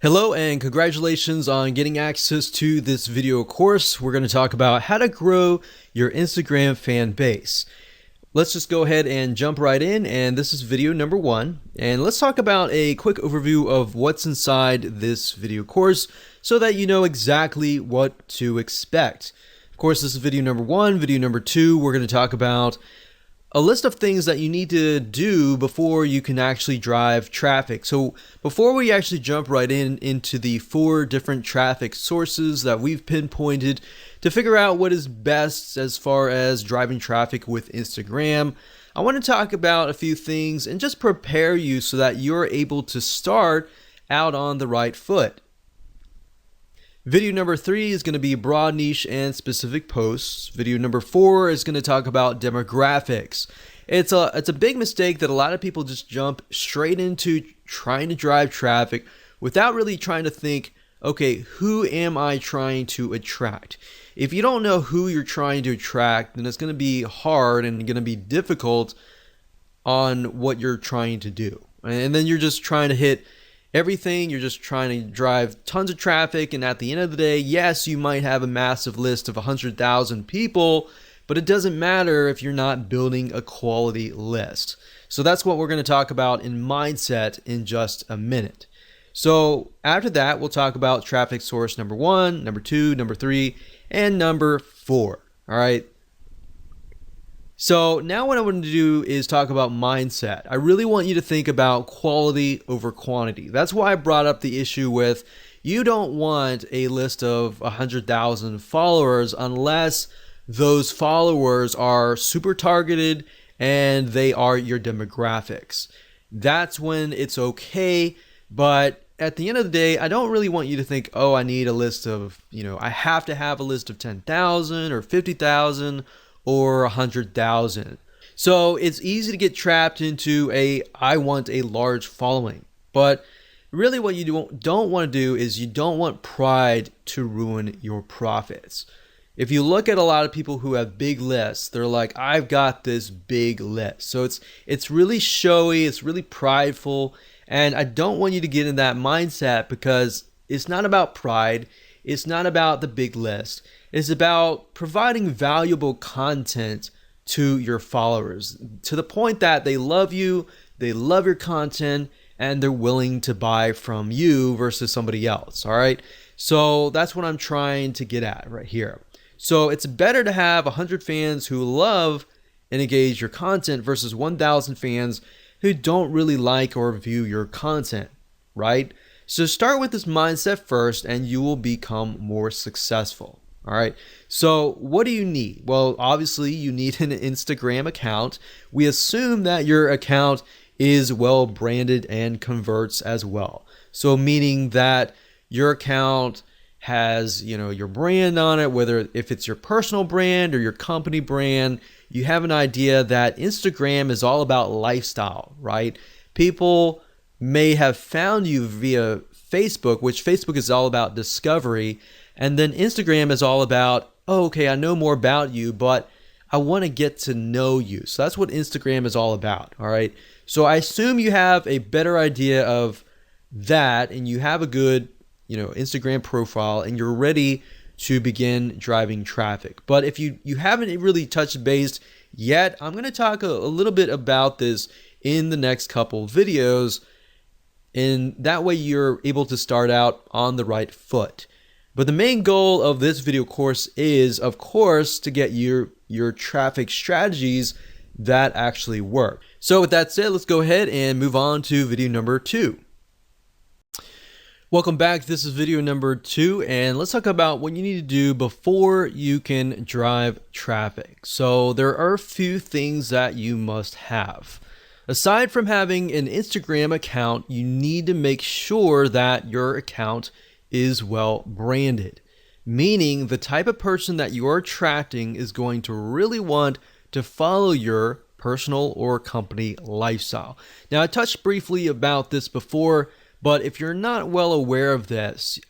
Hello and congratulations on getting access to this video course. We're going to talk about how to grow your Instagram fan base. Let's just go ahead and jump right in, and this is video number 1. And let's talk about a quick overview of what's inside this video course so that you know exactly what to expect. Of course, this is video number 1. Video number 2, we're going to talk about a list of things that you need to do before you can actually drive traffic. So before we actually jump right into the 4 different traffic sources that we've pinpointed to figure out what is best as far as driving traffic with Instagram, I want to talk about a few things and just prepare you so that you're able to start out on the right foot. Video number 3 is going to be broad niche and specific posts. Video number 4 is going to talk about demographics. It's a big mistake that a lot of people just jump straight into trying to drive traffic without really trying to think, okay, who am I trying to attract? If you don't know who you're trying to attract, then it's going to be hard and going to be difficult on what you're trying to do. And then you're just trying to hit everything. You're just trying to drive tons of traffic, and at the end of the day, yes, you might have a massive list of 100,000 people, but it doesn't matter if you're not building a quality list. So that's what we're going to talk about in mindset in just a minute. So after that, we'll talk about traffic source number 1, number 2, number 3, and number 4. All right. So now what I want to do is talk about mindset. I really want you to think about quality over quantity. That's why I brought up the issue with you don't want a list of 100,000 followers unless those followers are super targeted and they are your demographics. That's when it's okay. But at the end of the day, I don't really want you to think, oh, I need a list of, I have to have a list of 10,000 or 50,000 or 100,000. So it's easy to get trapped into I want a large following. But really what you don't want to do is you don't want pride to ruin your profits. If you look at a lot of people who have big lists, they're like, I've got this big list. So it's really showy, it's really prideful, and I don't want you to get in that mindset because it's not about pride, it's not about the big list. It's about providing valuable content to your followers to the point that they love you, they love your content, and they're willing to buy from you versus somebody else. All right. So that's what I'm trying to get at right here. So it's better to have 100 fans who love and engage your content versus 1,000 fans who don't really like or view your content, right? So start with this mindset first and you will become more successful. All right. So what do you need? Well, obviously you need an Instagram account. We assume that your account is well branded and converts as well. So meaning that your account has, your brand on it, whether if it's your personal brand or your company brand, you have an idea that Instagram is all about lifestyle, right? People may have found you via Facebook, which Facebook is all about discovery. And then Instagram is all about, oh, okay, I know more about you, but I want to get to know you. So that's what Instagram is all about. All right. So I assume you have a better idea of that and you have a good, Instagram profile and you're ready to begin driving traffic. But if you haven't really touched base yet, I'm going to talk a little bit about this in the next couple videos. And that way you're able to start out on the right foot. But the main goal of this video course is, of course, to get your traffic strategies that actually work. So with that said, let's go ahead and move on to video number 2. Welcome back. This is video number 2, and let's talk about what you need to do before you can drive traffic. So there are a few things that you must have. Aside from having an Instagram account, you need to make sure that your account is well branded, meaning the type of person that you are attracting is going to really want to follow your personal or company lifestyle. Now, I touched briefly about this before, but if you're not well aware of this,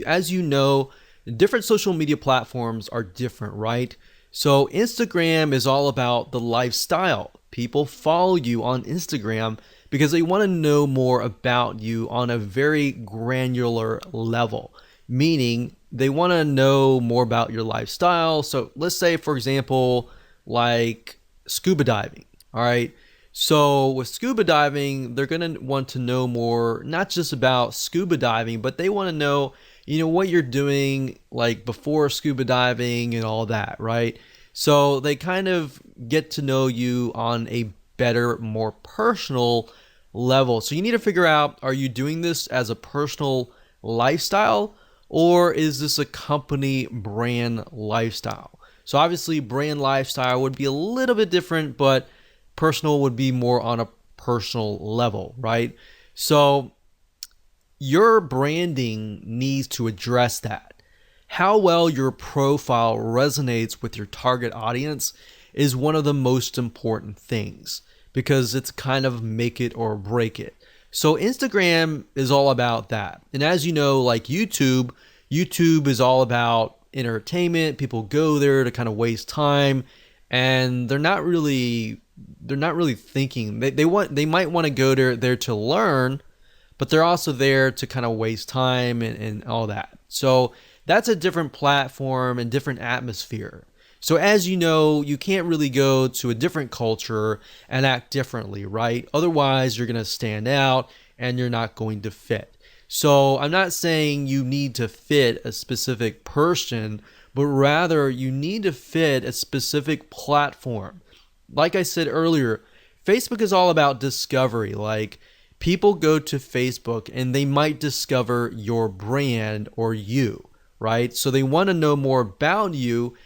as you know, different social media platforms are different, right? So Instagram is all about the lifestyle. People follow you on Instagram because they want to know more about you on a very granular level, meaning they want to know more about your lifestyle. So let's say, for example, like scuba diving. All right. So with scuba diving, they're going to want to know more, not just about scuba diving, but they want to know, what you're doing like before scuba diving and all that, right? So they kind of get to know you on a better, more personal level. So you need to figure out, are you doing this as a personal lifestyle, or is this a company brand lifestyle? So obviously brand lifestyle would be a little bit different, but personal would be more on a personal level, right? So your branding needs to address that. How well your profile resonates with your target audience is one of the most important things, because it's kind of make it or break it. So Instagram is all about that. And as you know, like YouTube is all about entertainment. People go there to kind of waste time, and they're not really thinking. They might want to go there to learn, but they're also there to kind of waste time and all that. So that's a different platform and different atmosphere. So as you know, you can't really go to a different culture and act differently, right? Otherwise, you're going to stand out and you're not going to fit. So I'm not saying you need to fit a specific person, but rather you need to fit a specific platform. Like I said earlier, Facebook is all about discovery. Like, people go to Facebook and they might discover your brand or you, right? So they want to know more about you,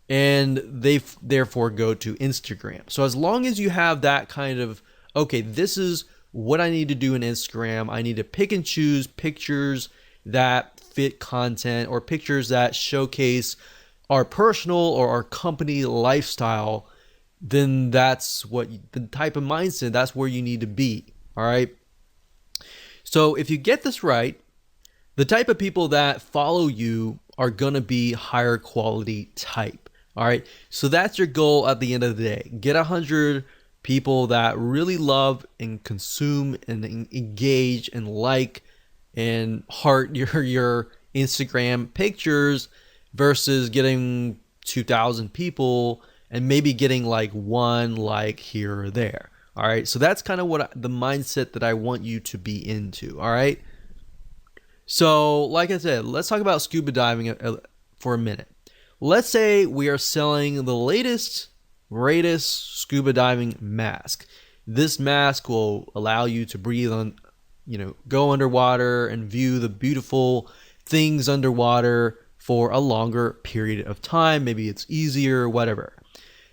and they therefore go to Instagram. So as long as you have that kind of, okay, this is what I need to do in Instagram. I need to pick and choose pictures that fit content, or pictures that showcase our personal or our company lifestyle, then that's what the type of mindset, that's where you need to be. All right. So if you get this right, the type of people that follow you are going to be higher quality type. All right. So that's your goal at the end of the day. Get 100 people that really love and consume and engage and like and heart your Instagram pictures, versus getting 2,000 people and maybe getting like one like here or there. All right. So that's kind of the mindset that I want you to be into. All right. So like I said, let's talk about scuba diving for a minute. Let's say we are selling the latest, greatest scuba diving mask. This mask will allow you to breathe on, go underwater and view the beautiful things underwater for a longer period of time. Maybe it's easier, whatever.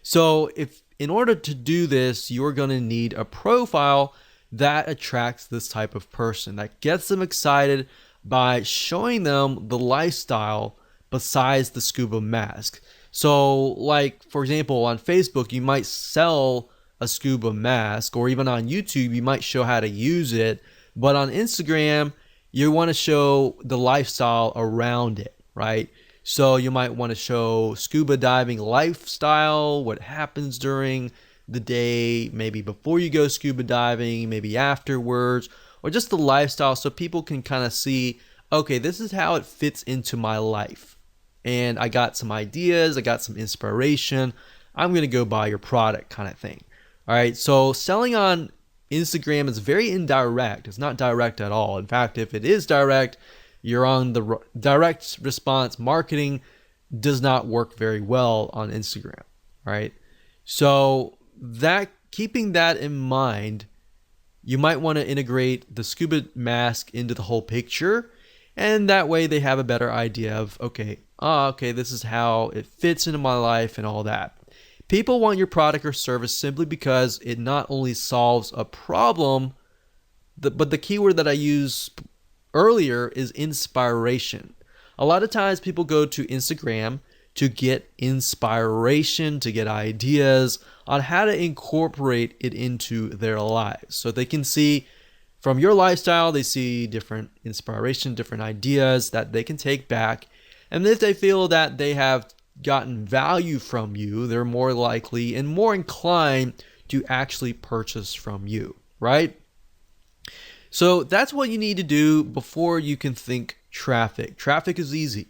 So in order to do this, you're going to need a profile that attracts this type of person, that gets them excited by showing them the lifestyle besides the scuba mask. So like, for example, on Facebook, you might sell a scuba mask, or even on YouTube, you might show how to use it. But on Instagram, you want to show the lifestyle around it, right? So you might want to show scuba diving lifestyle, what happens during the day, maybe before you go scuba diving, maybe afterwards, or just the lifestyle, so people can kind of see, okay, this is how it fits into my life. And I got some ideas, I got some inspiration, I'm going to go buy your product, kind of thing. All right, so selling on Instagram is very indirect. It's not direct at all. In fact, if it is direct, you're on the direct response marketing does not work very well on Instagram, right? So keeping that in mind, you might want to integrate the scuba mask into the whole picture, and that way they have a better idea of, okay, this is how it fits into my life and all that. People want your product or service simply because it not only solves a problem, but the keyword that I used earlier is inspiration. A lot of times people go to Instagram to get inspiration, to get ideas on how to incorporate it into their lives. So they can see from your lifestyle, they see different inspiration, different ideas that they can take back. And if they feel that they have gotten value from you, they're more likely and more inclined to actually purchase from you, right? So that's what you need to do before you can think traffic. Traffic is easy,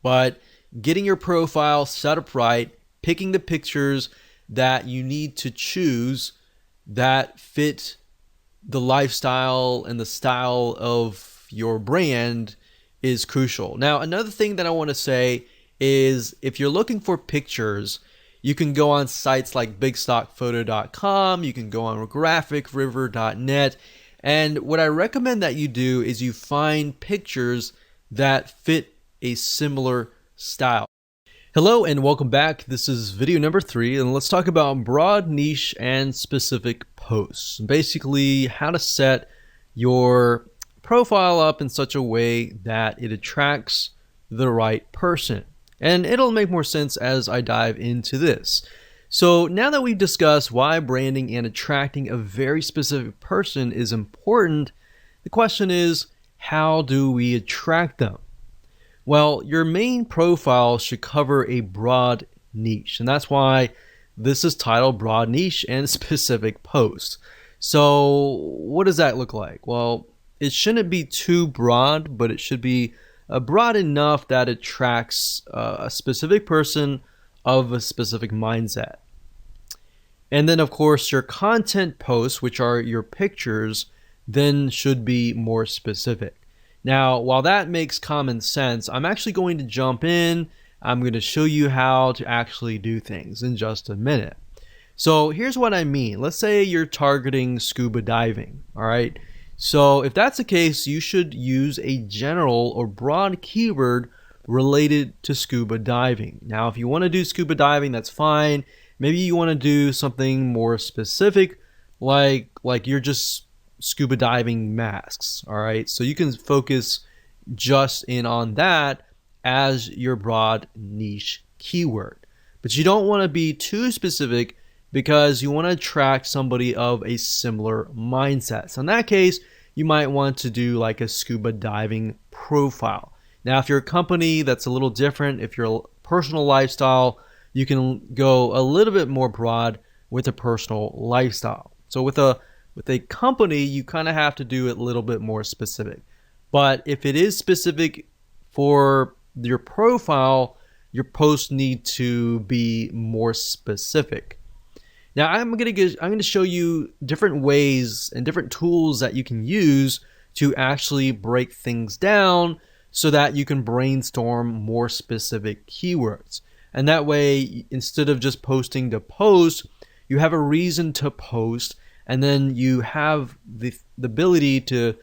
but getting your profile set up right, picking the pictures that you need to choose that fit the lifestyle and the style of your brand is crucial. Now, another thing that I want to say is if you're looking for pictures, you can go on sites like bigstockphoto.com, you can go on graphicriver.net, and what I recommend that you do is you find pictures that fit a similar style. Hello and welcome back. This is video number 3, and let's talk about broad, niche, and specific posts. Basically, how to set your profile up in such a way that it attracts the right person. And it'll make more sense as I dive into this. So now that we've discussed why branding and attracting a very specific person is important, the question is, how do we attract them? Well, your main profile should cover a broad niche, and that's why this is titled Broad Niche and Specific Post. So what does that look like? Well, it shouldn't be too broad, but it should be broad enough that it attracts a specific person of a specific mindset. And then, of course, your content posts, which are your pictures, then should be more specific. Now, while that makes common sense, I'm actually going to jump in. I'm going to show you how to actually do things in just a minute. So here's what I mean. Let's say you're targeting scuba diving, all right? So if that's the case, you should use a general or broad keyword related to scuba diving. Now, if you want to do scuba diving, that's fine. Maybe you want to do something more specific, like you're just scuba diving masks, all right? So you can focus just in on that as your broad niche keyword. But you don't want to be too specific because you want to attract somebody of a similar mindset. So in that case, you might want to do like a scuba diving profile. Now, if you're a company, that's a little different. If you're a personal lifestyle, you can go a little bit more broad with a personal lifestyle. So with a company, you kind of have to do it a little bit more specific. But if it is specific for your profile, your posts need to be more specific. Now, I'm going to show you different ways and different tools that you can use to actually break things down so that you can brainstorm more specific keywords. And that way, instead of just posting to post, you have a reason to post, and then you have the ability to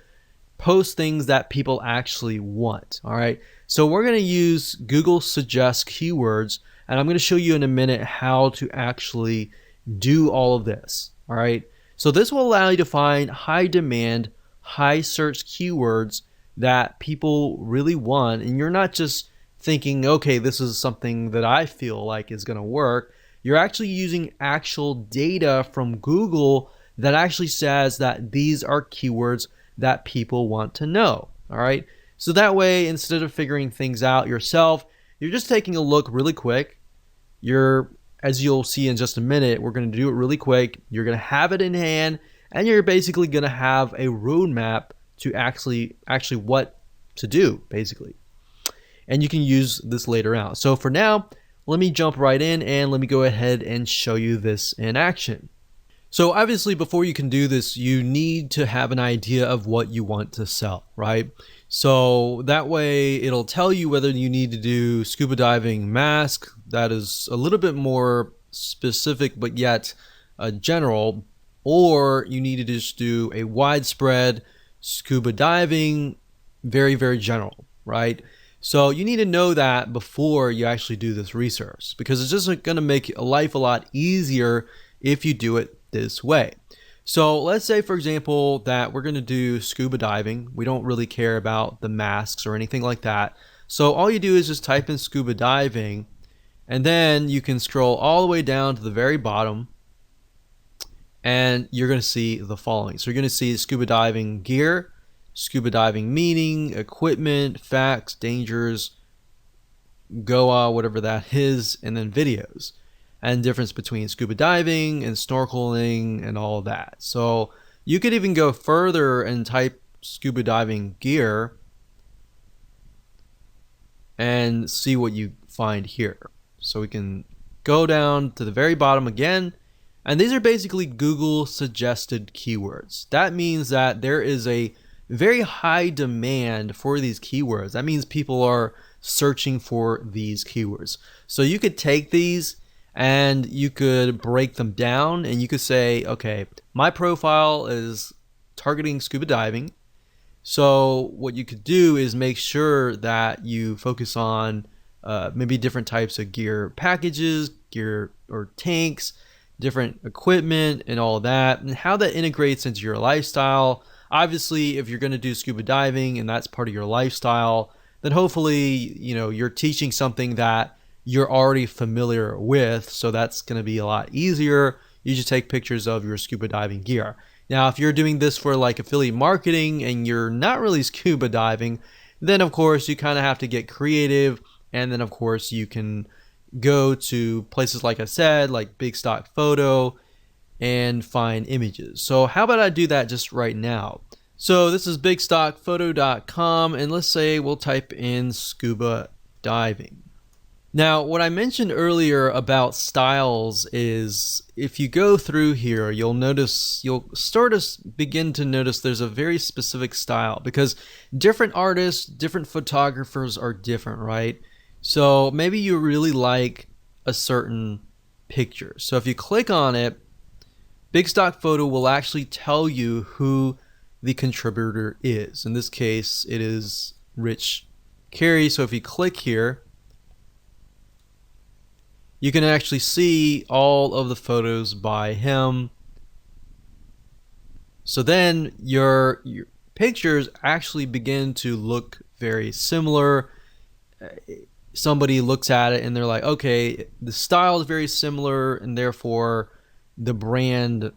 post things that people actually want. All right. So we're going to use Google Suggest keywords, and I'm going to show you in a minute how to actually do all of this. All right. So this will allow you to find high demand, high search keywords that people really want. And you're not just thinking, okay, this is something that I feel like is going to work. You're actually using actual data from Google that actually says that these are keywords that people want to know. All right. So that way, instead of figuring things out yourself, you're just taking a look really quick. As you'll see in just a minute, we're going to do it really quick. You're going to have it in hand, and you're basically going to have a roadmap to actually what to do, basically. And you can use this later on. So for now, let me jump right in and let me go ahead and show you this in action. So obviously, before you can do this, you need to have an idea of what you want to sell, right? So that way it'll tell you whether you need to do scuba diving mask, that is a little bit more specific but yet general, or you need to just do a widespread scuba diving, very, very general, right? So you need to know that before you actually do this research, because it's just going to make life a lot easier if you do it this way. So let's say, for example, that we're going to do scuba diving. We don't really care about the masks or anything like that. So all you do is just type in scuba diving, and then you can scroll all the way down to the very bottom, and you're going to see the following. So you're going to see scuba diving gear, scuba diving meaning, equipment, facts, dangers, Goa, whatever that is, and then videos, and difference between scuba diving and snorkeling and all of that. So You could even go further and type scuba diving gear and see what you find here. So we can go down to the very bottom again, and these are basically Google suggested keywords. That means that there is a very high demand for these keywords. That means people are searching for these keywords. So you could take these and you could break them down, and you could say, okay, my profile is targeting scuba diving. So what you could do is make sure that you focus on maybe different types of gear packages, gear or tanks, different equipment and all that, and how that integrates into your lifestyle. Obviously, if you're going to do scuba diving and that's part of your lifestyle, then hopefully, you're teaching something that you're already familiar with. So that's going to be a lot easier. You just take pictures of your scuba diving gear. Now, if you're doing this for like affiliate marketing and you're not really scuba diving, then of course you kind of have to get creative. And then of course you can go to places like I said, like Big Stock Photo, and find images. So how about I do that just right now? So this is bigstockphoto.com, and let's say we'll type in scuba diving. Now, what I mentioned earlier about styles is if you go through here, you'll begin to notice there's a very specific style, because different artists, different photographers are different, right? So maybe you really like a certain picture. So if you click on it, Big Stock Photo will actually tell you who the contributor is. In this case, it is Rich Carey. So if you click here, you can actually see all of the photos by him. So then your pictures actually begin to look very similar. Somebody looks at it and they're like, okay, the style is very similar and therefore the brand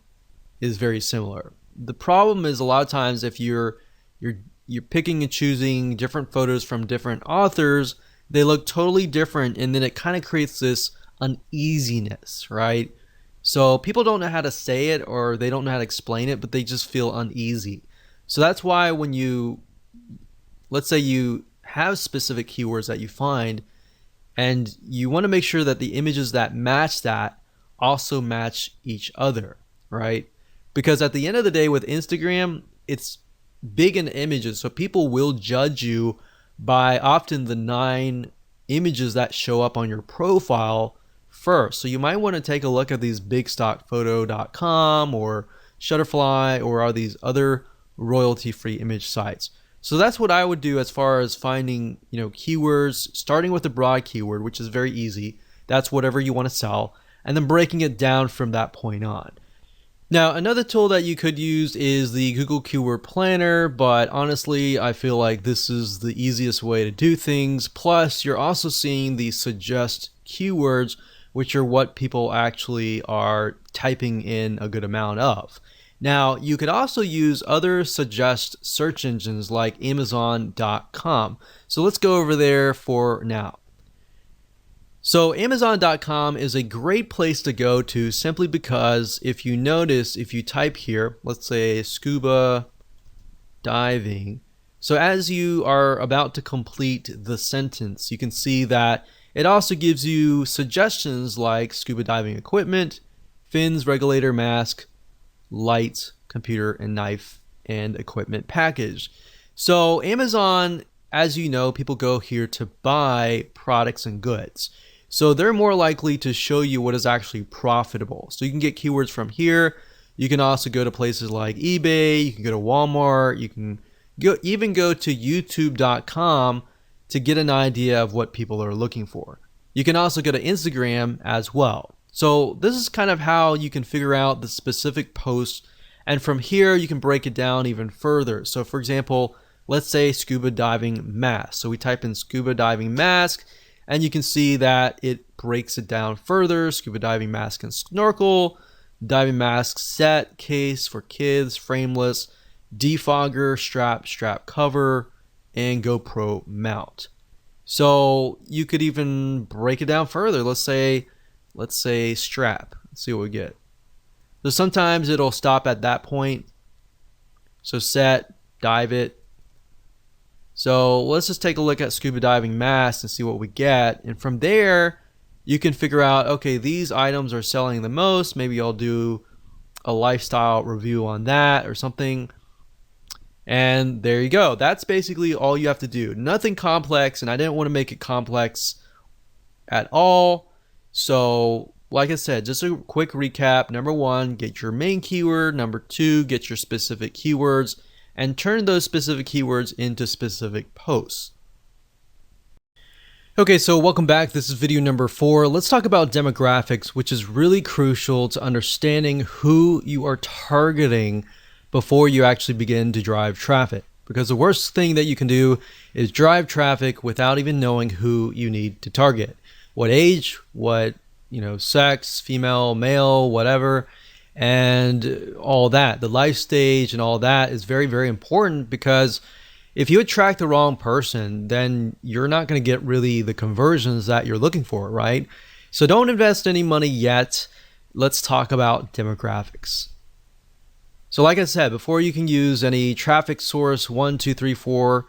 is very similar. The problem is a lot of times if you're picking and choosing different photos from different authors, they look totally different, and then it kind of creates this uneasiness, right? So people don't know how to say it, or they don't know how to explain it, but they just feel uneasy. So that's why when let's say you have specific keywords that you find, and you want to make sure that the images that match that also match each other, right? Because at the end of the day with Instagram, it's big in images, so people will judge you by often the 9 images that show up on your profile first. So you might want to take a look at these bigstockphoto.com or Shutterfly or are these other royalty-free image sites. So that's what I would do as far as finding, keywords, starting with a broad keyword, which is very easy. That's whatever you want to sell, and then breaking it down from that point on. Now, another tool that you could use is the Google Keyword Planner, but honestly, I feel like this is the easiest way to do things. Plus, you're also seeing the suggest keywords, which are what people actually are typing in a good amount of. Now, you could also use other suggest search engines like Amazon.com. So let's go over there for now. So Amazon.com is a great place to go to simply because if you notice, if you type here, let's say scuba diving. So as you are about to complete the sentence, you can see that it also gives you suggestions like scuba diving equipment, fins, regulator, mask, lights, computer, and knife and equipment package. So Amazon, as you know, people go here to buy products and goods. So they're more likely to show you what is actually profitable. So you can get keywords from here. You can also go to places like eBay. You can go to Walmart. You can even go to YouTube.com to get an idea of what people are looking for. You can also go to Instagram as well. So this is kind of how you can figure out the specific posts. And from here, you can break it down even further. So for example, let's say scuba diving mask. So we type in scuba diving mask, and you can see that it breaks it down further. Scuba diving mask and snorkel, diving mask set, case for kids, frameless, defogger, strap cover, and GoPro mount. So you could even break it down further. Let's say strap. Let's see what we get. So sometimes it'll stop at that point. So set, dive it. So let's just take a look at scuba diving masks and see what we get. And from there, you can figure out, okay, these items are selling the most. Maybe I'll do a lifestyle review on that or something. And there you go. That's basically all you have to do. Nothing complex, and I didn't want to make it complex at all. So like I said, just a quick recap. Number one, get your main keyword. Number two, get your specific keywords and turn those specific keywords into specific posts. Okay, so welcome back. This is video number 4. Let's talk about demographics, which is really crucial to understanding who you are targeting before you actually begin to drive traffic. Because the worst thing that you can do is drive traffic without even knowing who you need to target. What age, what, sex, female, male, whatever, and all that. The life stage and all that is very, very important, because if you attract the wrong person, then you're not going to get really the conversions that you're looking for, right? So don't invest any money yet. Let's talk about demographics. So like I said, before you can use any traffic source 1, 2, 3, 4,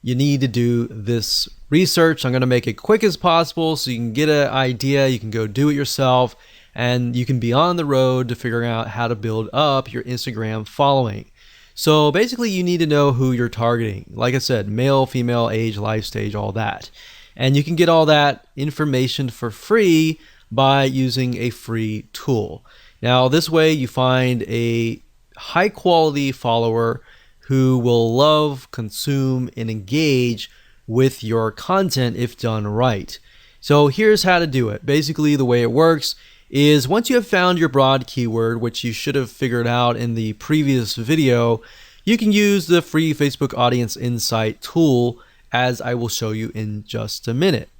you need to do this research. I'm going to make it quick as possible so you can get an idea. You can go do it yourself, and you can be on the road to figuring out how to build up your Instagram following. So basically, you need to know who you're targeting. Like I said, male, female, age, life stage, all that. And you can get all that information for free by using a free tool. Now, this way you find a high quality follower who will love, consume, and engage with your content if done right. So here's how to do it. Basically, the way it works is once you have found your broad keyword, which you should have figured out in the previous video, you can use the free Facebook Audience Insight tool, as I will show you in just a minute.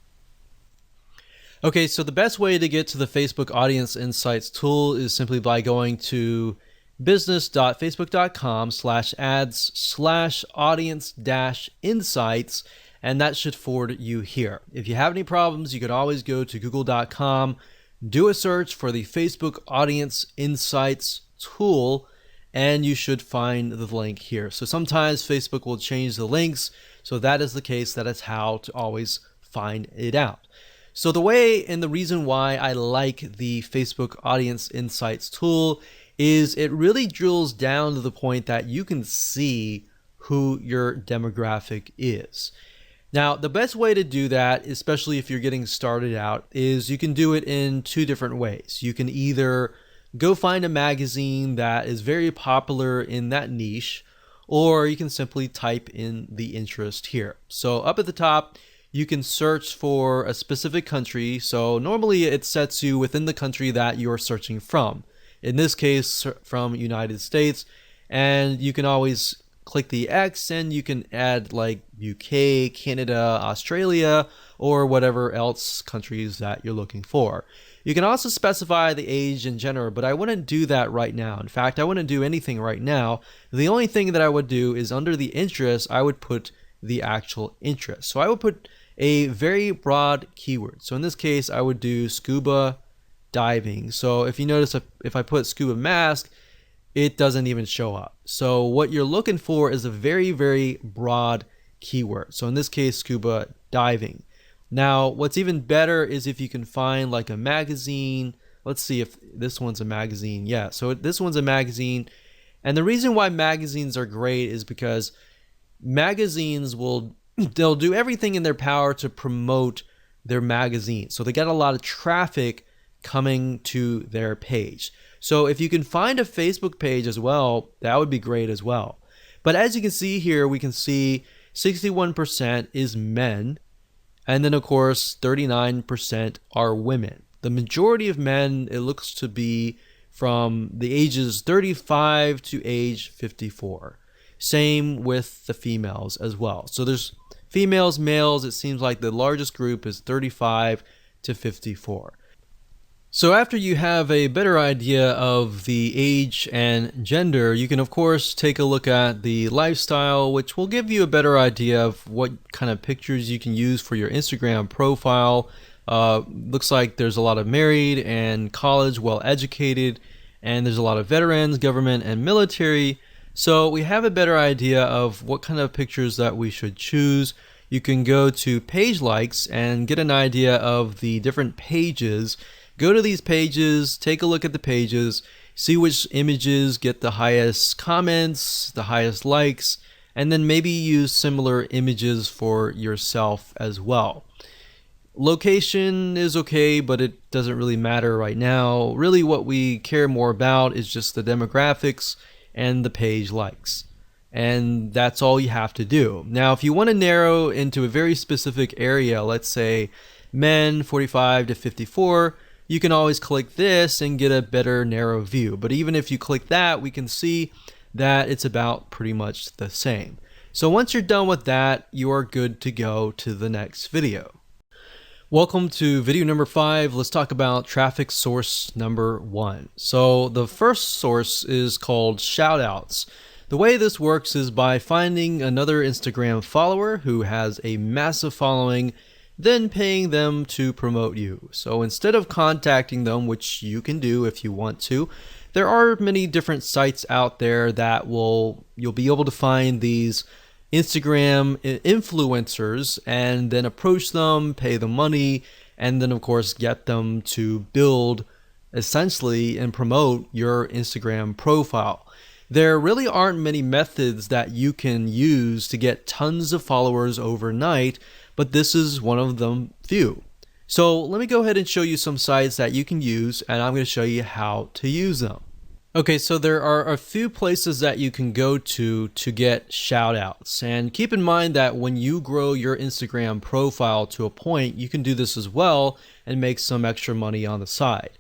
Okay, so the best way to get to the Facebook Audience Insights tool is simply by going to business.facebook.com/ads/audience-insights, and that should forward you here. If you have any problems, you could always go to google.com, do a search for the Facebook Audience Insights tool, and you should find the link here. So sometimes Facebook will change the links, so that is the case. That is how to always find it out. So the way and the reason why I like the Facebook Audience Insights tool is it really drills down to the point that you can see who your demographic is. Now, the best way to do that, especially if you're getting started out, is you can do it in 2 different ways. You can either go find a magazine that is very popular in that niche, or you can simply type in the interest here. So up at the top, you can search for a specific country. So normally it sets you within the country that you're searching from. In this case, from United States, and you can always click the X and you can add like UK, Canada, Australia, or whatever else countries that you're looking for. You can also specify the age and gender, but I wouldn't do that right now. In fact, I wouldn't do anything right now. The only thing that I would do is under the interest, I would put the actual interest. So I would put a very broad keyword. So in this case, I would do scuba diving. So if you notice, if I put scuba mask, it doesn't even show up. So what you're looking for is a very, very broad keyword. So in this case, scuba diving. Now, what's even better is if you can find like a magazine. Let's see if this one's a magazine. Yeah, so this one's a magazine. And the reason why magazines are great is because magazines they'll do everything in their power to promote their magazine. So they get a lot of traffic coming to their page. So if you can find a Facebook page as well, that would be great as well. But as you can see here, we can see 61% is men. And then of course, 39% are women. The majority of men, it looks to be from the ages 35 to age 54. Same with the females as well. So there's females, males, it seems like the largest group is 35 to 54. So after you have a better idea of the age and gender, you can of course take a look at the lifestyle, which will give you a better idea of what kind of pictures you can use for your Instagram profile. Looks like there's a lot of married and college, well educated, and there's a lot of veterans, government, and military. So we have a better idea of what kind of pictures that we should choose. You can go to page likes and get an idea of the different pages. Go to these pages, take a look at the pages, see which images get the highest comments, the highest likes, and then maybe use similar images for yourself as well. Location is okay, but it doesn't really matter right now. Really what we care more about is just the demographics and the page likes. And that's all you have to do. Now, if you want to narrow into a very specific area, let's say men 45 to 54, you can always click this and get a better narrow view. But even if you click that, we can see that it's about pretty much the same. So once you're done with that, you are good to go to the next video. Welcome to video number 5. Let's talk about traffic source number 1. So the first source is called shoutouts. The way this works is by finding another Instagram follower who has a massive following, then paying them to promote you. So instead of contacting them, which you can do if you want to, there are many different sites out there that you'll be able to find these Instagram influencers and then approach them, pay them money, and then of course get them to build essentially and promote your Instagram profile. There really aren't many methods that you can use to get tons of followers overnight, but this is one of them few. So let me go ahead and show you some sites that you can use, and I'm going to show you how to use them. Okay, so there are a few places that you can go to get shoutouts. And keep in mind that when you grow your Instagram profile to a point, you can do this as well and make some extra money on the side.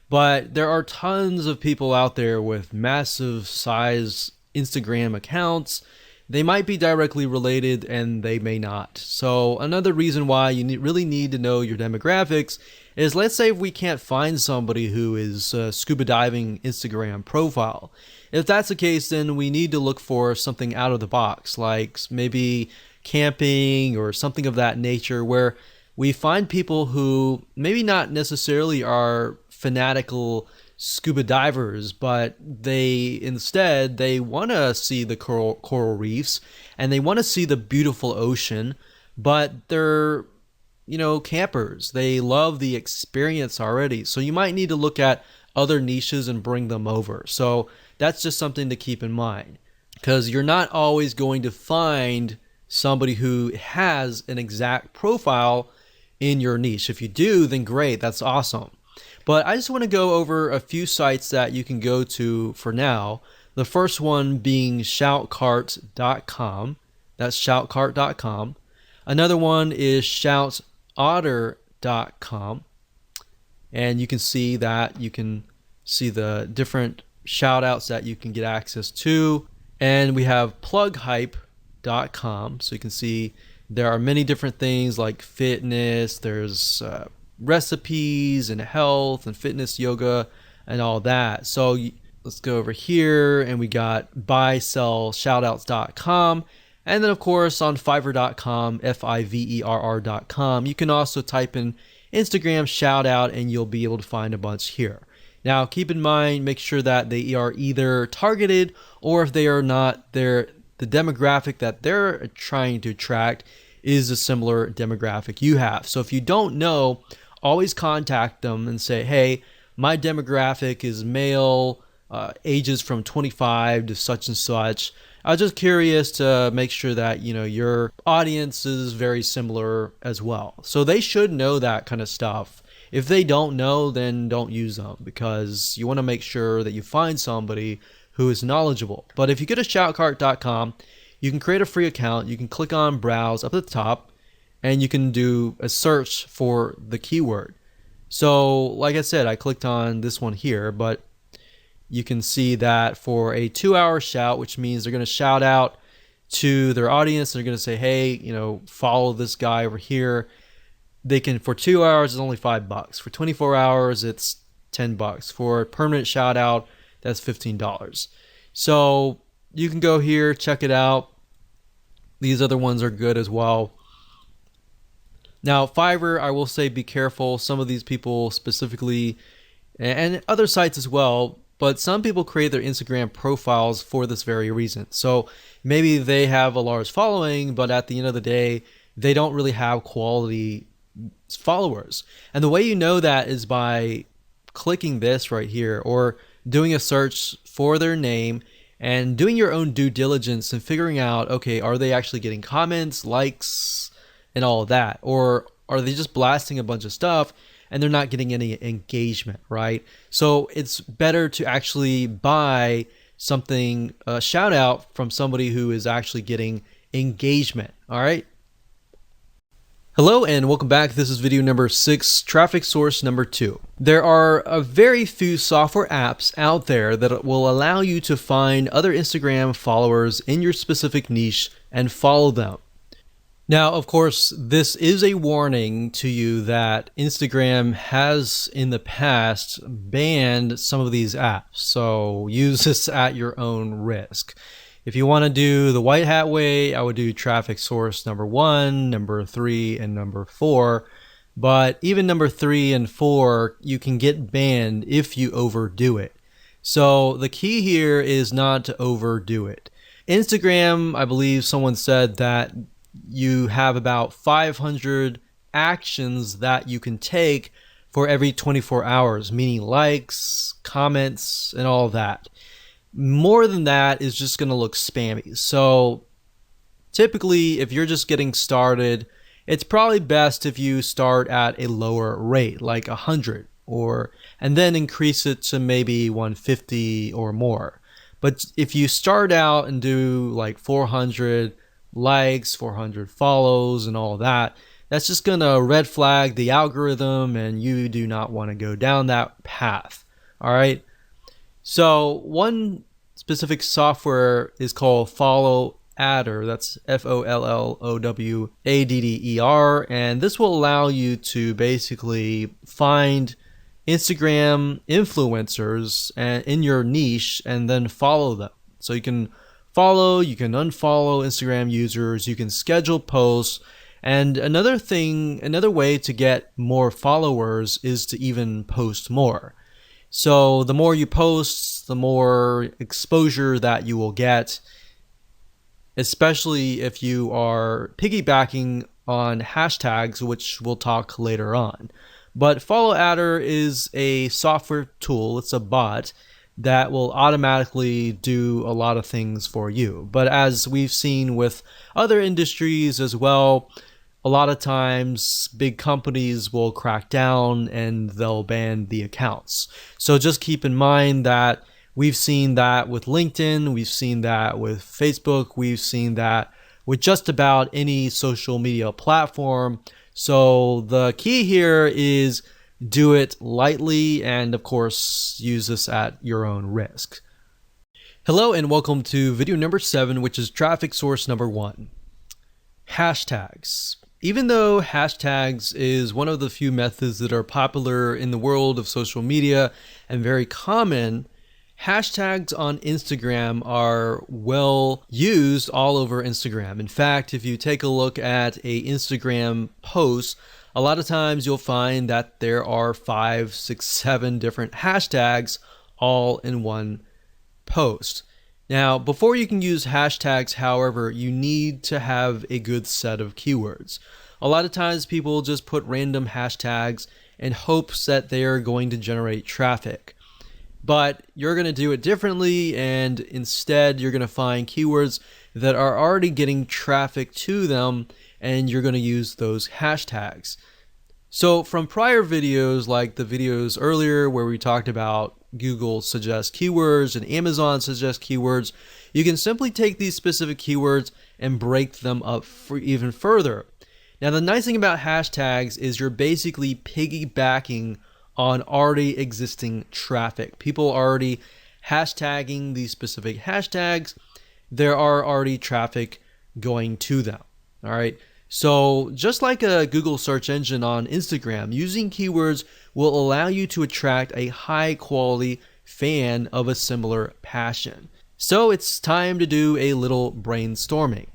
But there are tons of people out there with massive size Instagram accounts. They might be directly related and they may not. So another reason why you really need to know your demographics is, let's say if we can't find somebody who is a scuba diving Instagram profile. If that's the case, then we need to look for something out of the box, like maybe camping or something of that nature, where we find people who maybe not necessarily are fanatical scuba divers, but they want to see the coral reefs and they want to see the beautiful ocean, but they're campers. They love the experience already. So you might need to look at other niches and bring them over. So that's just something to keep in mind, because you're not always going to find somebody who has an exact profile in your niche. If you do, then great, that's awesome. But I just want to go over a few sites that you can go to for now. The first one being shoutcart.com. That's shoutcart.com. Another one is shoutotter.com. And you can see that you can see the different shout outs that you can get access to. And we have plughype.com. So you can see there are many different things like fitness, there's recipes and health and fitness, yoga, and all that. So let's go over here and we got buysellshoutouts.com. And then of course on fiverr.com, fiverr.com, you can also type in Instagram shout out and you'll be able to find a bunch here. Now keep in mind, make sure that they are either targeted, or if they are not, the demographic that they're trying to attract is a similar demographic you have. So if you don't know, always contact them and say, hey, my demographic is male, ages from 25 to such and such. I was just curious to make sure that your audience is very similar as well. So they should know that kind of stuff. If they don't know, then don't use them, because you want to make sure that you find somebody who is knowledgeable. But if you go to shoutcart.com, you can create a free account. You can click on browse up at the top, and you can do a search for the keyword. So like I said, I clicked on this one here, but you can see that for a 2-hour shout, which means they're going to shout out to their audience. They're going to say, hey, follow this guy over here. They can, for 2 hours, it's only $5. For 24 hours, it's $10. For a permanent shout out, that's $15. So you can go here, check it out. These other ones are good as well. Now, Fiverr, I will say be careful. Some of these people specifically, and other sites as well, but some people create their Instagram profiles for this very reason. So maybe they have a large following, but at the end of the day, they don't really have quality followers. And the way you know that is by clicking this right here or doing a search for their name and doing your own due diligence and figuring out, okay, are they actually getting comments, likes, and all of that? Or are they just blasting a bunch of stuff and they're not getting any engagement, right? So it's better to actually buy something, a shout out from somebody who is actually getting engagement, all right? Hello and welcome back. This is video number 6, traffic source number 2. There are a very few software apps out there that will allow you to find other Instagram followers in your specific niche and follow them. Now, of course, this is a warning to you that Instagram has in the past banned some of these apps, so use this at your own risk. If you want to do the white hat way, I would do traffic source number 1, number 3, and number 4. But even number 3 and 4, you can get banned if you overdo it. So the key here is not to overdo it. Instagram, I believe someone said that you have about 500 actions that you can take for every 24 hours, meaning likes, comments, and all that. More than that is just going to look spammy. So typically, if you're just getting started, it's probably best if you start at a lower rate, like 100, and then increase it to maybe 150 or more. But if you start out and do like 400 likes, 400 follows, and all that, that's just going to red flag the algorithm, and you do not want to go down that path. All right. So one specific software is called Follow Adder. That's FOLLOWADDER, and this will allow you to basically find Instagram influencers in your niche and then follow them. So you can follow, you can unfollow Instagram users, you can schedule posts, and another way to get more followers is to even post more. So the more you post, the more exposure that you will get, especially if you are piggybacking on hashtags, which we'll talk later on. But Follow Adder is a software tool. It's a bot that will automatically do a lot of things for you. But as we've seen with other industries as well, a lot of times big companies will crack down and they'll ban the accounts. So just keep in mind that we've seen that with LinkedIn, we've seen that with Facebook, we've seen that with just about any social media platform. So the key here is do it lightly and of course use this at your own risk. Hello and welcome to video number 7, which is traffic source number 1. Hashtags. Even though hashtags is one of the few methods that are popular in the world of social media and very common, hashtags on Instagram are well used all over Instagram. In fact, if you take a look at a Instagram post, a lot of times you'll find that there are 5, 6, 7 different hashtags all in one post. Now, before you can use hashtags, however, you need to have a good set of keywords. A lot of times people just put random hashtags in hopes that they are going to generate traffic. But you're going to do it differently, and instead you're going to find keywords that are already getting traffic to them, and you're going to use those hashtags. So from prior videos, like the videos earlier where we talked about Google suggest keywords and Amazon suggest keywords, you can simply take these specific keywords and break them up for even further. Now, the nice thing about hashtags is you're basically piggybacking on already existing traffic. People are already hashtagging these specific hashtags. There are already traffic going to them. All right. So just like a Google search engine on Instagram, using keywords will allow you to attract a high quality fan of a similar passion. So it's time to do a little brainstorming.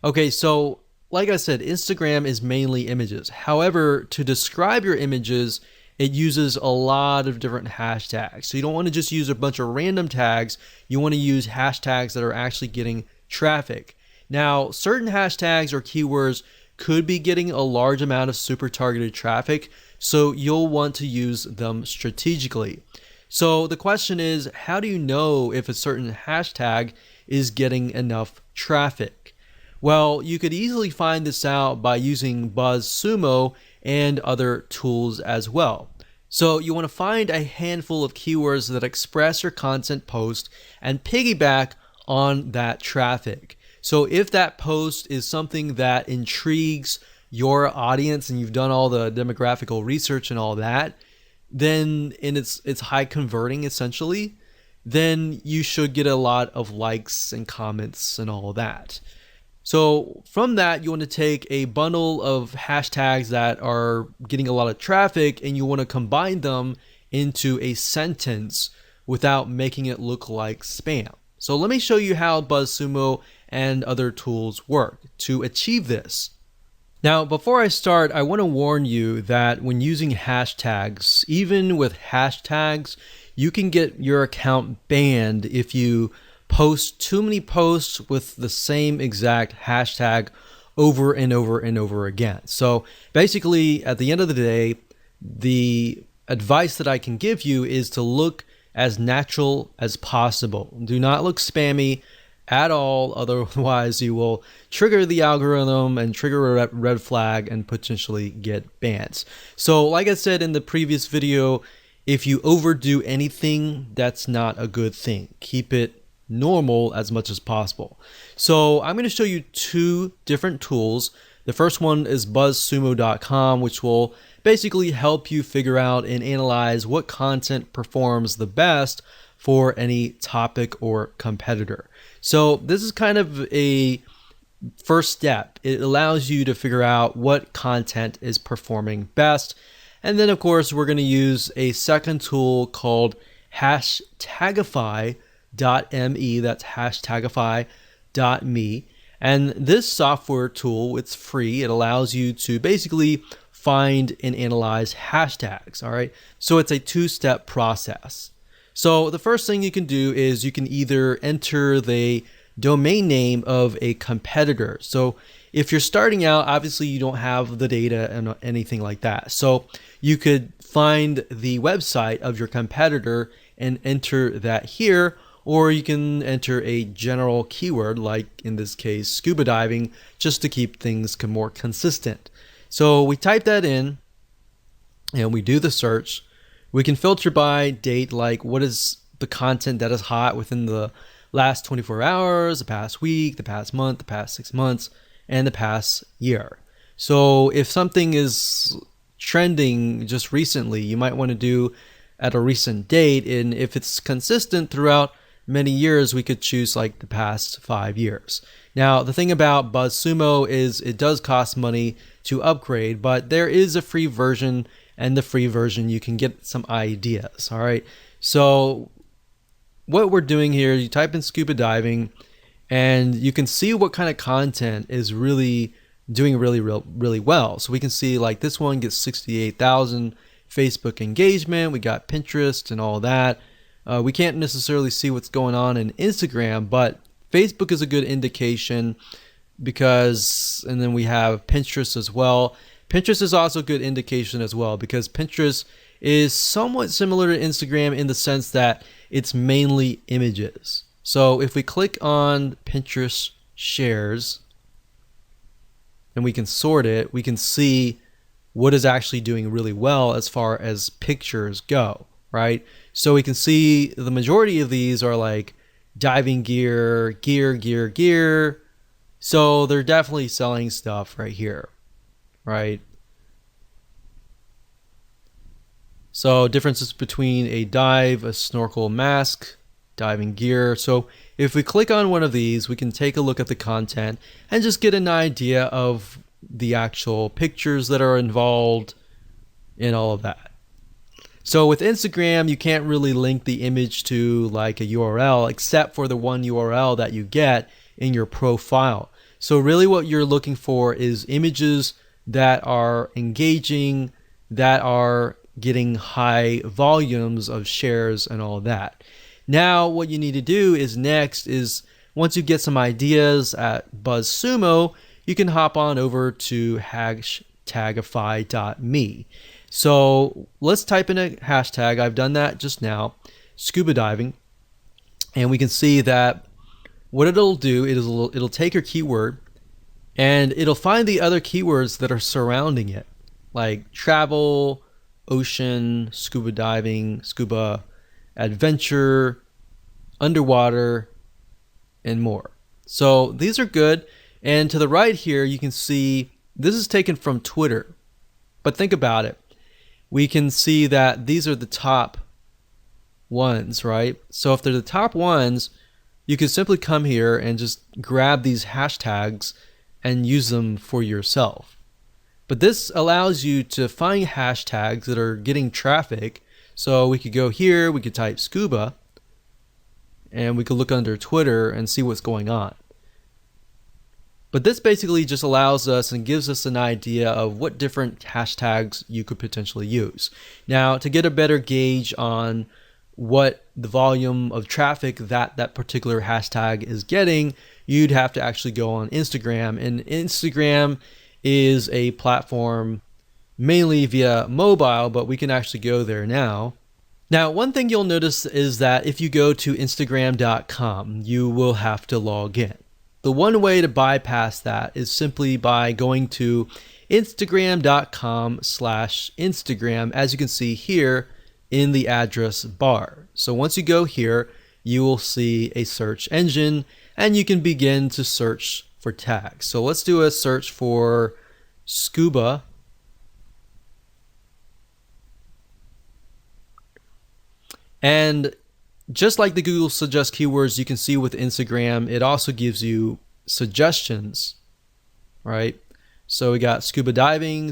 Okay, so like I said, Instagram is mainly images. However, to describe your images, it uses a lot of different hashtags. So you don't want to just use a bunch of random tags. You want to use hashtags that are actually getting traffic. Now, certain hashtags or keywords could be getting a large amount of super targeted traffic, so you'll want to use them strategically. So the question is, how do you know if a certain hashtag is getting enough traffic? Well, you could easily find this out by using BuzzSumo and other tools as well. So you want to find a handful of keywords that express your content post and piggyback on that traffic. So if that post is something that intrigues your audience and you've done all the demographical research and all that, then it's high converting essentially, then you should get a lot of likes and comments and all that. So from that, you want to take a bundle of hashtags that are getting a lot of traffic and you want to combine them into a sentence without making it look like spam. So let me show you how BuzzSumo and other tools work to achieve this. Now, before I start, I want to warn you that when using hashtags, even with hashtags, you can get your account banned if you post too many posts with the same exact hashtag over and over and over again. So basically, at the end of the day, the advice that I can give you is to look as natural as possible. Do not look spammy at all, otherwise you will trigger the algorithm and trigger a red flag and potentially get bans. So like I said in the previous video, if you overdo anything, that's not a good thing. Keep it normal as much as possible. So I'm going to show you two different tools. The first one is buzzsumo.com, which will basically help you figure out and analyze what content performs the best for any topic or competitor. So this is kind of a first step. It allows you to figure out what content is performing best. And then of course, we're going to use a second tool called hashtagify.me. That's hashtagify.me. And this software tool, it's free. It allows you to basically find and analyze hashtags. All right. So it's a two-step process. So the first thing you can do is you can either enter the domain name of a competitor. So if you're starting out, obviously you don't have the data and anything like that. So you could find the website of your competitor and enter that here, or you can enter a general keyword, like in this case, scuba diving, just to keep things more consistent. So we type that in and we do the search. We can filter by date, like what is the content that is hot within the last 24 hours, the past week, the past month, the past 6 months, and the past year. So if something is trending just recently, you might want to do at a recent date. And if it's consistent throughout many years, we could choose like the past 5 years. Now, the thing about BuzzSumo is it does cost money to upgrade, but there is a free version, and the free version you can get some ideas. All right. So what we're doing here, you type in scuba diving and you can see what kind of content is really doing really well. So we can see like this one gets 68,000 Facebook engagement. We got Pinterest and all that. We can't necessarily see what's going on in Instagram, but Facebook is a good indication because, and then we have Pinterest as well. Pinterest is also a good indication as well because Pinterest is somewhat similar to Instagram in the sense that it's mainly images. So if we click on Pinterest shares and we can sort it, we can see what is actually doing really well as far as pictures go, right? So we can see the majority of these are like diving gear. So they're definitely selling stuff right here, right? So differences between a dive, a snorkel, mask, diving gear. So if we click on one of these, we can take a look at the content and just get an idea of the actual pictures that are involved in all of that. So with Instagram, you can't really link the image to like a URL except for the one URL that you get in your profile. So really what you're looking for is images that are engaging, that are getting high volumes of shares and all that. Now, what you need to do is next is once you get some ideas at BuzzSumo, you can hop on over to hashtagify.me. So let's type in a hashtag. I've done that just now, scuba diving. And we can see that what it'll do is it'll take your keyword and it'll find the other keywords that are surrounding it, like travel, ocean, scuba diving, scuba adventure, underwater, and more. So these are good. And to the right here, you can see this is taken from Twitter. But think about it. We can see that these are the top ones, right? So if they're the top ones, you can simply come here and just grab these hashtags and use them for yourself. But this allows you to find hashtags that are getting traffic. So we could go here, we could type scuba, and we could look under Twitter and see what's going on. But this basically just allows us and gives us an idea of what different hashtags you could potentially use. Now, to get a better gauge on what the volume of traffic that particular hashtag is getting, you'd have to actually go on Instagram. And Instagram is a platform mainly via mobile, but we can actually go there now. Now, one thing you'll notice is that if you go to Instagram.com, you will have to log in. The one way to bypass that is simply by going to Instagram.com/Instagram, as you can see here in the address bar. So once you go here, you will see a search engine and you can begin to search for tags. So let's do a search for scuba. And just like the Google Suggest keywords, you can see with Instagram, it also gives you suggestions, right? So we got scuba diving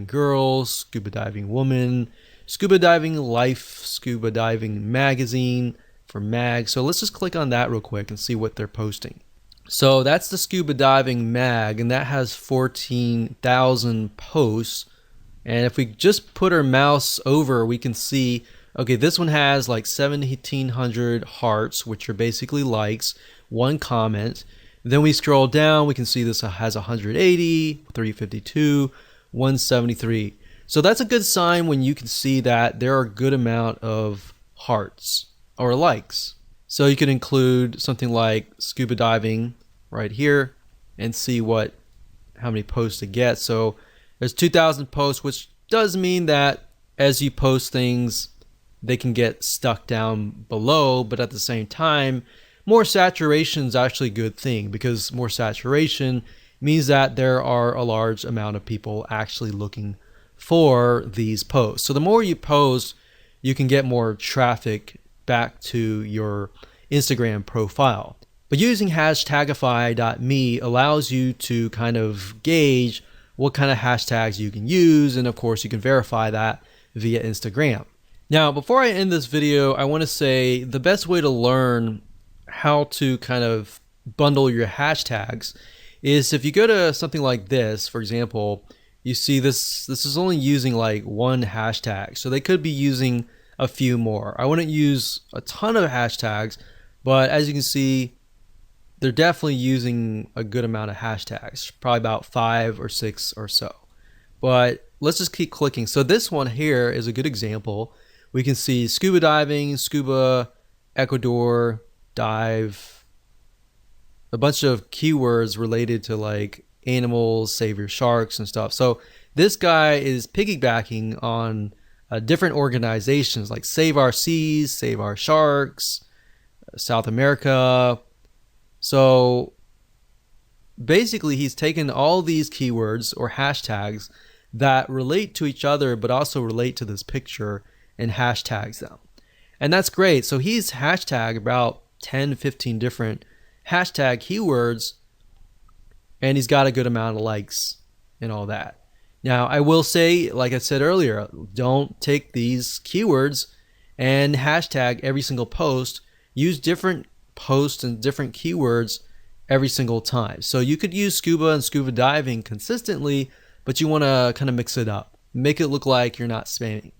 girls, scuba diving woman, scuba diving life, scuba diving magazine for mag. So let's just click on that real quick and see what they're posting. So that's the scuba diving mag, and that has 14,000 posts. And if we just put our mouse over, we can see, okay, this one has like 1,700 hearts, which are basically likes, one comment. Then we scroll down, we can see this has 180, 352, 173. So that's a good sign when you can see that there are a good amount of hearts or likes. So you could include something like scuba diving right here and see how many posts it gets. So there's 2,000 posts, which does mean that as you post things, they can get stuck down below, but at the same time, more saturation is actually a good thing, because more saturation means that there are a large amount of people actually looking for these posts. So the more you post, you can get more traffic back to your Instagram profile. But using hashtagify.me allows you to kind of gauge what kind of hashtags you can use, and of course you can verify that via Instagram. Now, before I end this video, I want to say the best way to learn how to kind of bundle your hashtags is if you go to something like this. For example, you see this is only using like one hashtag, so they could be using a few more. I wouldn't use a ton of hashtags, but as you can see, they're definitely using a good amount of hashtags, probably about 5 or 6 or so. But let's just keep clicking. So this one here is a good example. We can see scuba diving, scuba, Ecuador, dive, a bunch of keywords related to like animals, save your sharks and stuff. So this guy is piggybacking on different organizations like Save Our Seas, Save Our Sharks, South America. So basically he's taken all these keywords or hashtags that relate to each other but also relate to this picture and hashtags them. And that's great. So he's hashtagged about 10, 15 different hashtag keywords, and he's got a good amount of likes and all that. Now, I will say, like I said earlier, don't take these keywords and hashtag every single post. Use different posts and different keywords every single time. So you could use scuba and scuba diving consistently, but you want to kind of mix it up. Make it look like you're not spamming.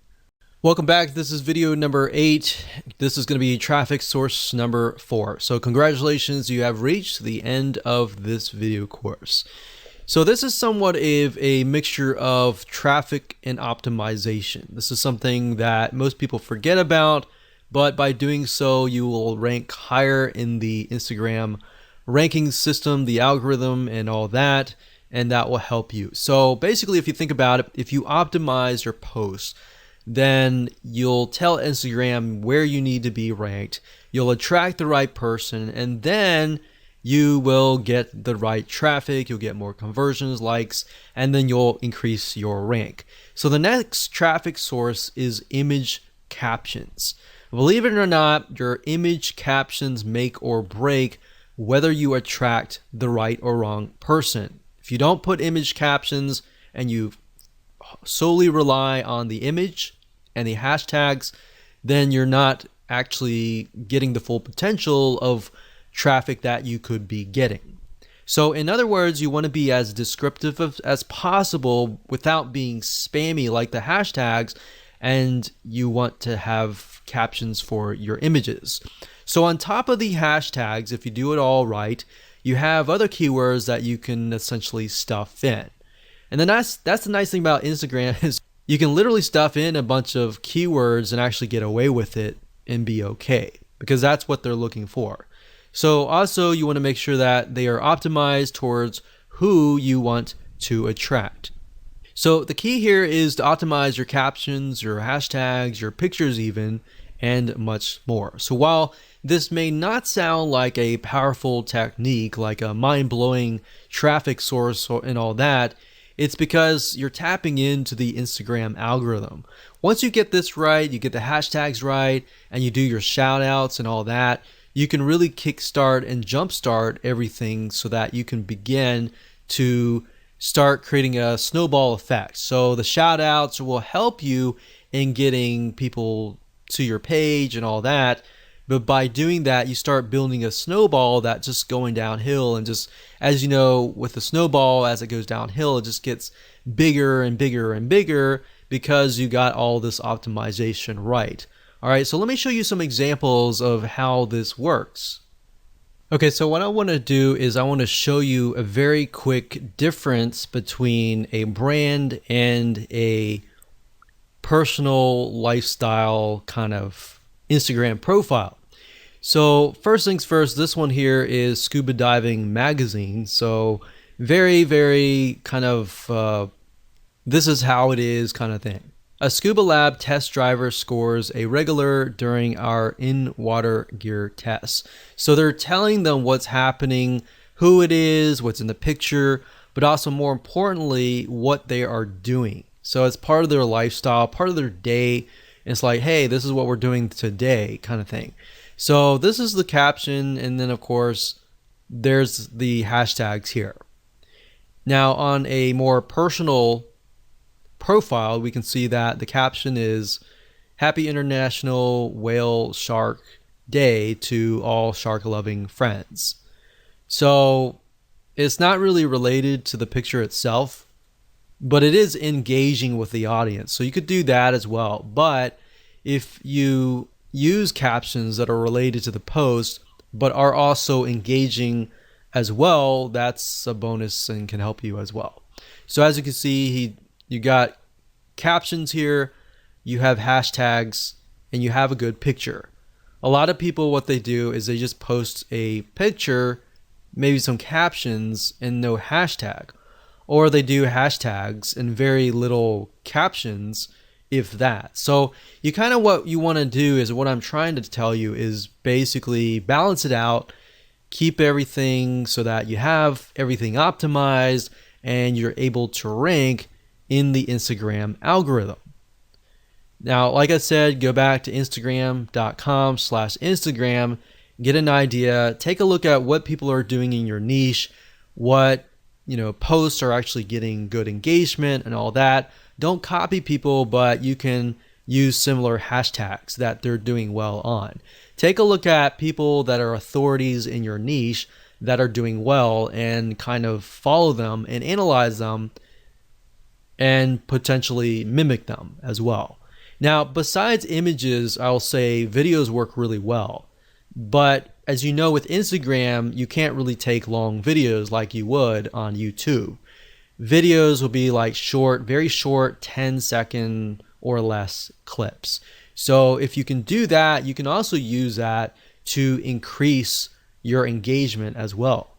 Welcome back. This is video number 8. This is going to be traffic source number 4. So congratulations, you have reached the end of this video course. So this is somewhat of a mixture of traffic and optimization. This is something that most people forget about, but by doing so, you will rank higher in the Instagram ranking system, the algorithm, and all that, and that will help you. So basically, if you think about it, if you optimize your posts, then you'll tell Instagram where you need to be ranked, you'll attract the right person, and then you will get the right traffic, you'll get more conversions, likes, and then you'll increase your rank. So the next traffic source is image captions. Believe it or not, your image captions make or break whether you attract the right or wrong person. If you don't put image captions and you solely rely on the image and the hashtags, then you're not actually getting the full potential of traffic that you could be getting. So in other words, you want to be as descriptive as possible without being spammy like the hashtags, and you want to have captions for your images. So on top of the hashtags, if you do it all right, you have other keywords that you can essentially stuff in. And then that's the nice thing about Instagram is you can literally stuff in a bunch of keywords and actually get away with it and be okay, because that's what they're looking for. So also you want to make sure that they are optimized towards who you want to attract. So the key here is to optimize your captions, your hashtags, your pictures even, and much more. So while this may not sound like a powerful technique, like a mind-blowing traffic source and all that, it's because you're tapping into the Instagram algorithm. Once you get this right, you get the hashtags right, and you do your shout outs and all that, you can really kickstart and jumpstart everything so that you can begin to start creating a snowball effect. So the shout outs will help you in getting people to your page and all that. But by doing that, you start building a snowball that's just going downhill. And just, as you know, with the snowball, as it goes downhill, it just gets bigger and bigger and bigger because you got all this optimization right. All right, so let me show you some examples of how this works. Okay, so what I want to do is I want to show you a very quick difference between a brand and a personal lifestyle kind of Instagram profile. So first things first, this one here is Scuba Diving Magazine. So very, very kind of, this is how it is kind of thing. A scuba lab test driver scores a regular during our in-water gear tests. So they're telling them what's happening, who it is, what's in the picture, but also more importantly, what they are doing. So it's part of their lifestyle, part of their day. It's like, hey, this is what we're doing today kind of thing. So this is the caption, and then of course there's the hashtags here. Now on a more personal profile, we can see that the caption is Happy International Whale Shark Day to all shark loving friends. So it's not really related to the picture itself, but it is engaging with the audience. So you could do that as well. But if you use captions that are related to the post but are also engaging as well, that's a bonus and can help you as well. So as you can see, you got captions here, you have hashtags, and you have a good picture. A lot of people, what they do is they just post a picture, maybe some captions, and no hashtag. Or they do hashtags and very little captions, if that. So you kind of, what you want to do is, what I'm trying to tell you is basically balance it out, keep everything so that you have everything optimized and you're able to rank in the Instagram algorithm. Now, like I said, go back to instagram.com/Instagram, get an idea, take a look at what people are doing in your niche, what posts are actually getting good engagement and all that. Don't copy people, but you can use similar hashtags that they're doing well on. Take a look at people that are authorities in your niche that are doing well and kind of follow them and analyze them and potentially mimic them as well. Now, besides images, I'll say videos work really well. But as you know, with Instagram, you can't really take long videos like you would on YouTube. Videos will be like short, very short, 10-second or less clips. So if you can do that, you can also use that to increase your engagement as well.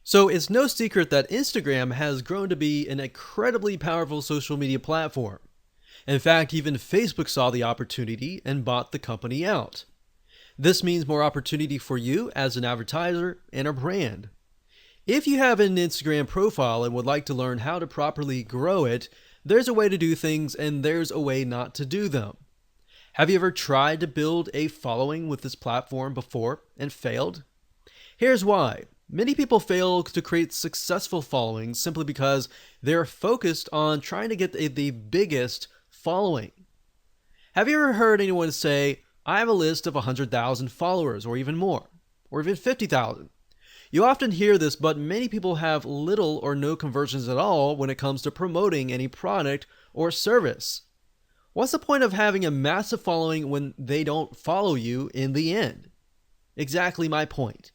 So it's no secret that Instagram has grown to be an incredibly powerful social media platform. In fact, even Facebook saw the opportunity and bought the company out. This means more opportunity for you as an advertiser and a brand. If you have an Instagram profile and would like to learn how to properly grow it, there's a way to do things and there's a way not to do them. Have you ever tried to build a following with this platform before and failed? Here's why. Many people fail to create successful followings simply because they're focused on trying to get the biggest following. Have you ever heard anyone say, I have a list of 100,000 followers or even more, or even 50,000? You often hear this, but many people have little or no conversions at all when it comes to promoting any product or service. What's the point of having a massive following when they don't follow you in the end? Exactly my point.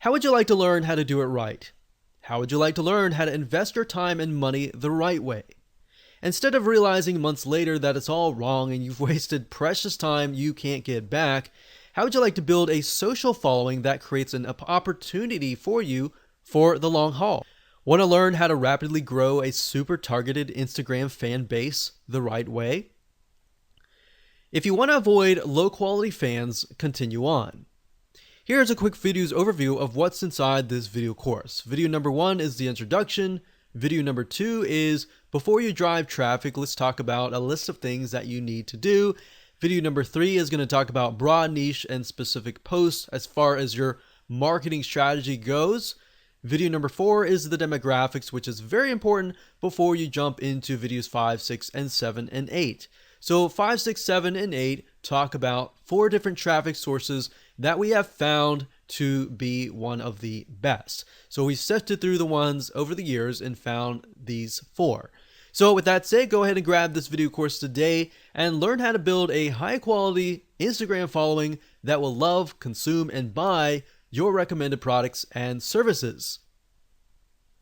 How would you like to learn how to do it right? How would you like to learn how to invest your time and money the right way? Instead of realizing months later that it's all wrong and you've wasted precious time you can't get back, how would you like to build a social following that creates an opportunity for you for the long haul? Want to learn how to rapidly grow a super targeted Instagram fan base the right way? If you want to avoid low quality fans, continue on. Here's a quick video's overview of what's inside this video course. Video number 1 is the introduction. Video number 2 is before you drive traffic, let's talk about a list of things that you need to do. Video number 3 is going to talk about broad niche and specific posts as far as your marketing strategy goes. Video number 4 is the demographics, which is very important before you jump into videos 5, 6, and 7, and 8. So 5, 6, 7, and 8 talk about 4 different traffic sources that we have found to be one of the best. So we sifted through the ones over the years and found these 4. So with that said, go ahead and grab this video course today and learn how to build a high quality Instagram following that will love, consume, and buy your recommended products and services.